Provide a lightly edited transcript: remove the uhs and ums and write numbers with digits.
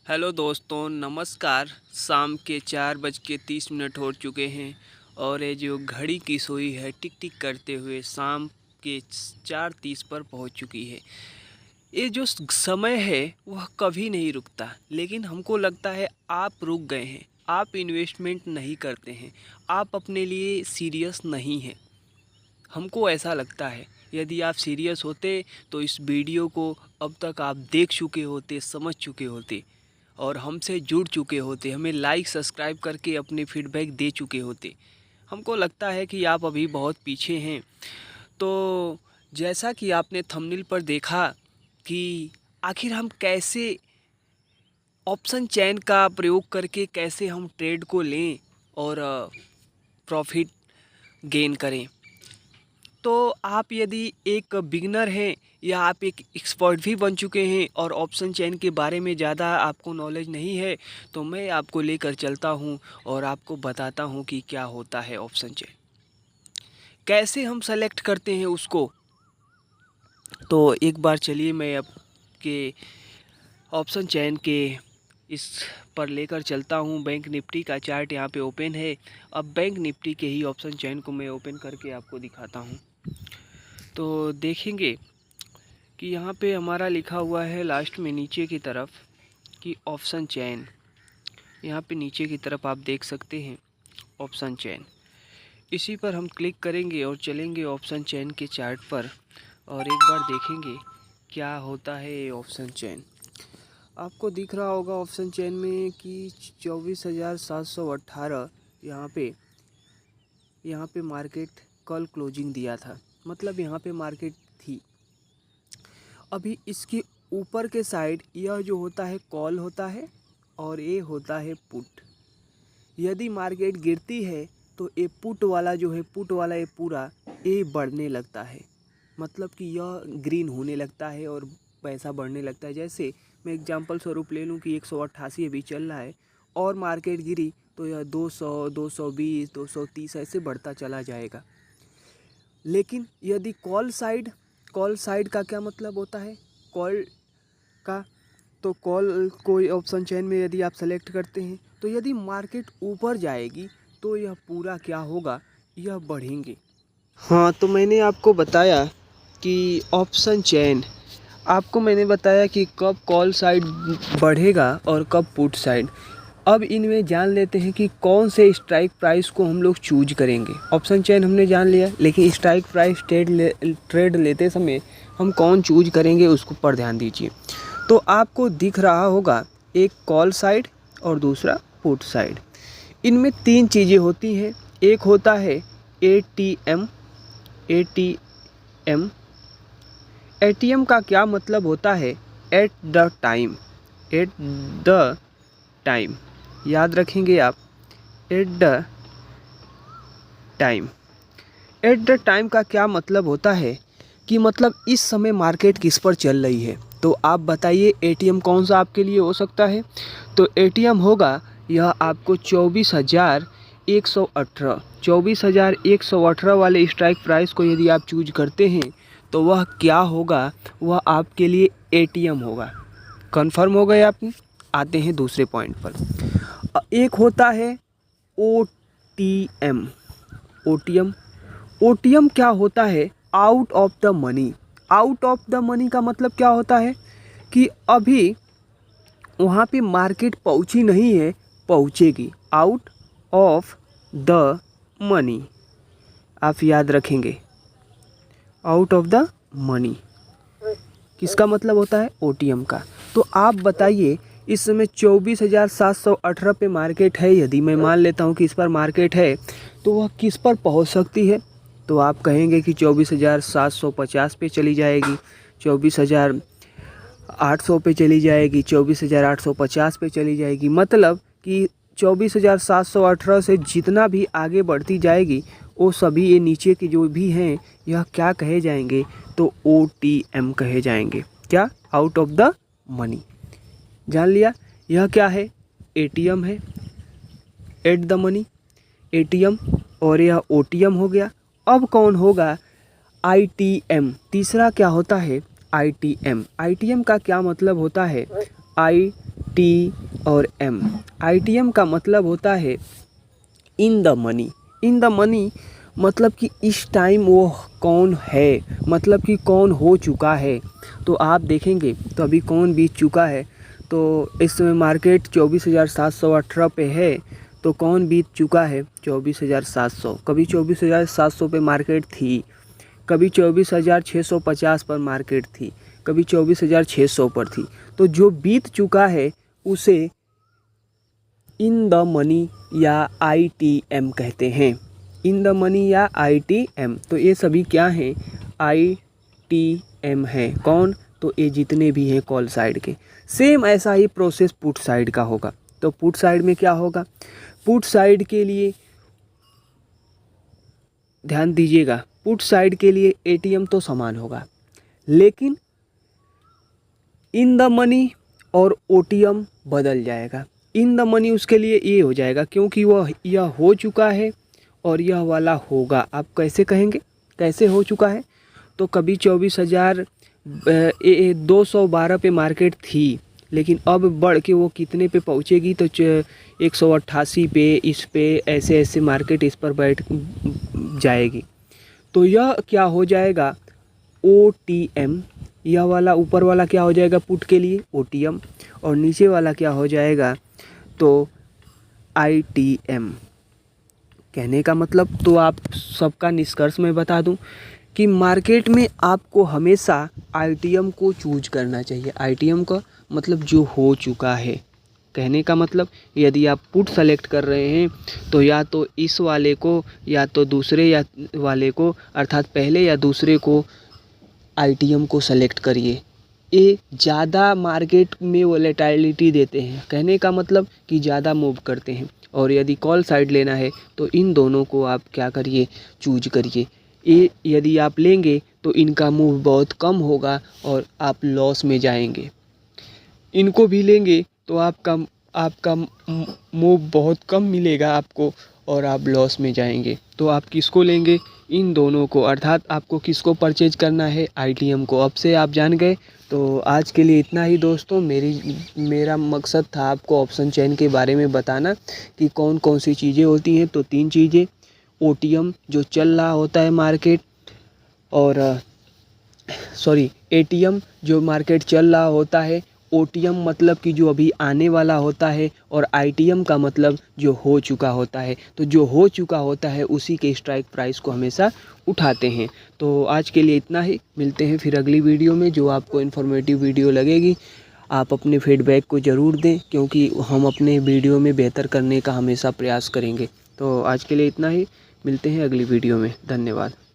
Hello दोस्तों, नमस्कार। शाम के 4:30 हो चुके हैं और ये जो घड़ी की सुई है टिक टिक करते हुए शाम के 4:30 पर पहुंच चुकी है। ये जो समय है वह कभी नहीं रुकता, लेकिन हमको लगता है आप रुक गए हैं। आप इन्वेस्टमेंट नहीं करते हैं, आप अपने लिए सीरियस नहीं हैं। हमको ऐसा लगता है यदि आप सीरियस होते तो इस वीडियो को अब तक आप देख चुके होते, समझ चुके होते और हमसे जुड़ चुके होते, हमें लाइक सब्सक्राइब करके अपने फीडबैक दे चुके होते। हमको लगता है कि आप अभी बहुत पीछे हैं। तो जैसा कि आपने थंबनेल पर देखा कि आखिर हम कैसे ऑप्शन चेन का प्रयोग करके कैसे हम ट्रेड को लें और प्रॉफिट गेन करें। तो आप यदि एक बिगिनर हैं या आप एक एक्सपर्ट भी बन चुके हैं और ऑप्शन चेन के बारे में ज़्यादा आपको नॉलेज नहीं है, तो मैं आपको लेकर चलता हूं और आपको बताता हूं कि क्या होता है ऑप्शन चेन, कैसे हम सेलेक्ट करते हैं उसको। तो एक बार चलिए मैं आपके ऑप्शन चेन के इस पर लेकर चलता हूं। बैंक निफ्टी का चार्ट यहाँ पे ओपन है। अब बैंक निफ्टी के ही ऑप्शन चेन को मैं ओपन करके आपको दिखाता हूं। तो देखेंगे कि यहाँ पे हमारा लिखा हुआ है लास्ट में नीचे की तरफ कि ऑप्शन चेन। यहाँ पे नीचे की तरफ आप देख सकते हैं ऑप्शन चेन। इसी पर हम क्लिक करेंगे और चलेंगे ऑप्शन चेन के चार्ट पर और एक बार देखेंगे क्या होता है ये ऑप्शन चेन। आपको दिख रहा होगा ऑप्शन चेन में कि 24,718 यहाँ पे मार्केट कल क्लोजिंग दिया था, मतलब यहाँ पे मार्केट थी। अभी इसके ऊपर के साइड यह जो होता है कॉल होता है और ये होता है पुट। यदि मार्केट गिरती है तो ये पुट वाला जो है, पुट वाला ये पूरा ये बढ़ने लगता है, मतलब कि यह ग्रीन होने लगता है और पैसा बढ़ने लगता है। जैसे मैं एग्जांपल स्वरूप ले लूँ कि 188 अभी चल रहा है और मार्केट गिरी तो यह 200, 220, 230 ऐसे बढ़ता चला जाएगा। लेकिन यदि कॉल साइड का क्या मतलब होता है कॉल का, तो कॉल कोई ऑप्शन चेन में यदि आप सेलेक्ट करते हैं तो यदि मार्केट ऊपर जाएगी तो यह पूरा क्या होगा, यह बढ़ेंगे। हाँ, तो मैंने आपको बताया कि ऑप्शन चेन, आपको मैंने बताया कि कब कॉल साइड बढ़ेगा और कब पुट साइड। अब इनमें जान लेते हैं कि कौन से स्ट्राइक प्राइस को हम लोग चूज करेंगे। ऑप्शन चेन हमने जान लिया, लेकिन स्ट्राइक प्राइस ट्रेड लेते समय हम कौन चूज करेंगे उसको पर ध्यान दीजिए। तो आपको दिख रहा होगा एक कॉल साइड और दूसरा पुट साइड। इनमें तीन चीज़ें होती हैं। एक होता है एटीएम। एटीएम एटीएम का क्या मतलब होता है, at the time. At the time याद रखेंगे आप, at the time. At the time का क्या मतलब होता है कि मतलब इस समय मार्केट किस पर चल रही है। तो आप बताइए एटीएम कौन सा आपके लिए हो सकता है। तो एटीएम होगा यह आपको 24,118 वाले स्ट्राइक प्राइस को यदि आप चूज करते हैं तो वह क्या होगा, वह आपके लिए एटीएम होगा। कंफर्म हो गए आप। आते हैं दूसरे पॉइंट पर। एक होता है ओटीएम। ओटीएम ओटीएम क्या होता है, out of the money. Out of the money का मतलब क्या होता है कि अभी वहाँ पे मार्केट पहुँची नहीं है, पहुँचेगी। आउट ऑफ द मनी आप याद रखेंगे, आउट ऑफ द मनी किसका मतलब होता है, ओटीएम का। तो आप बताइए इस समय 24,718 पे मार्केट है। यदि मैं मान लेता हूँ कि इस पर मार्केट है तो वह किस पर पहुँच सकती है। तो आप कहेंगे कि 24,750 पे चली जाएगी, 24,800 पे चली जाएगी, 24,850 पे चली जाएगी। मतलब कि 24,718 से जितना भी आगे बढ़ती जाएगी वो सभी ये नीचे के जो भी हैं यह क्या कहे जाएंगे, तो ओटीएम कहे जाएंगे। क्या, आउट ऑफ द मनी। जान लिया यह क्या है, एटीएम है, एट द मनी एटीएम, और यह ओटीएम हो गया। अब कौन होगा, आईटीएम। तीसरा क्या होता है, आईटीएम। आईटीएम का क्या मतलब होता है, टी और एम। ITM का मतलब होता है in the money. In the money मतलब कि इस टाइम वो कौन है, मतलब कि कौन हो चुका है। तो आप देखेंगे तो अभी कौन बीत चुका है। तो इस समय मार्केट 24,718 पे है। तो कौन बीत चुका है 24,700। कभी 24,700 पे मार्केट थी, कभी 24,650 पर मार्केट थी, कभी 24,600 पर थी। तो जो बीत चुका है उसे इन द मनी या ITM कहते हैं। इन द मनी या ITM। तो ये सभी क्या हैं, ITM हैं। कौन, तो ये जितने भी हैं कॉल साइड के। सेम ऐसा ही प्रोसेस पुट साइड का होगा। तो पुट साइड में क्या होगा, पुट साइड के लिए ध्यान दीजिएगा, पुट साइड के लिए ATM तो समान होगा, लेकिन इन द मनी और OTM बदल जाएगा। इन द मनी उसके लिए ये हो जाएगा क्योंकि वह यह हो चुका है और यह वाला होगा। आप कैसे कहेंगे, कैसे हो चुका है, तो कभी 24,212 पे मार्केट थी, लेकिन अब बढ़ के वो कितने पे पहुँचेगी, तो 188 पे, इस पे ऐसे ऐसे मार्केट इस पर बैठ जाएगी। तो यह क्या हो जाएगा, OTM। यह वाला ऊपर वाला क्या हो जाएगा पुट के लिए, OTM, और नीचे वाला क्या हो जाएगा, तो ITM। कहने का मतलब, तो आप सबका निष्कर्ष मैं बता दूं कि मार्केट में आपको हमेशा ITM को चूज करना चाहिए। ITM का मतलब जो हो चुका है। कहने का मतलब, यदि आप पुट सेलेक्ट कर रहे हैं तो या तो इस वाले को या तो दूसरे या वाले को, अर्थात पहले या दूसरे को ITM को सेलेक्ट करिए। ये ज़्यादा मार्केट में वोलेटिलिटी देते हैं। कहने का मतलब कि ज़्यादा मूव करते हैं। और यदि कॉल साइड लेना है तो इन दोनों को आप क्या करिए, चूज करिए। ये यदि आप लेंगे तो इनका मूव बहुत कम होगा और आप लॉस में जाएंगे। इनको भी लेंगे तो आपका मूव बहुत कम मिलेगा आपको और आप लॉस में जाएंगे। तो आप किसको लेंगे, इन दोनों को, अर्थात आपको किसको परचेज करना है, ITM को। अब से आप जान गए। तो आज के लिए इतना ही दोस्तों। मेरा मकसद था आपको ऑप्शन चेन के बारे में बताना कि कौन कौन सी चीज़ें होती हैं। तो 3 चीज़ें, OTM जो चल रहा होता है मार्केट, और ATM जो मार्केट चल रहा होता है, OTM मतलब कि जो अभी आने वाला होता है, और ITM का मतलब जो हो चुका होता है। तो जो हो चुका होता है उसी के स्ट्राइक प्राइस को हमेशा उठाते हैं। तो आज के लिए इतना ही, मिलते हैं फिर अगली वीडियो में। जो आपको इन्फॉर्मेटिव वीडियो लगेगी आप अपने फीडबैक को ज़रूर दें, क्योंकि हम अपने वीडियो में बेहतर करने का हमेशा प्रयास करेंगे। तो आज के लिए इतना ही, मिलते हैं अगली वीडियो में। धन्यवाद।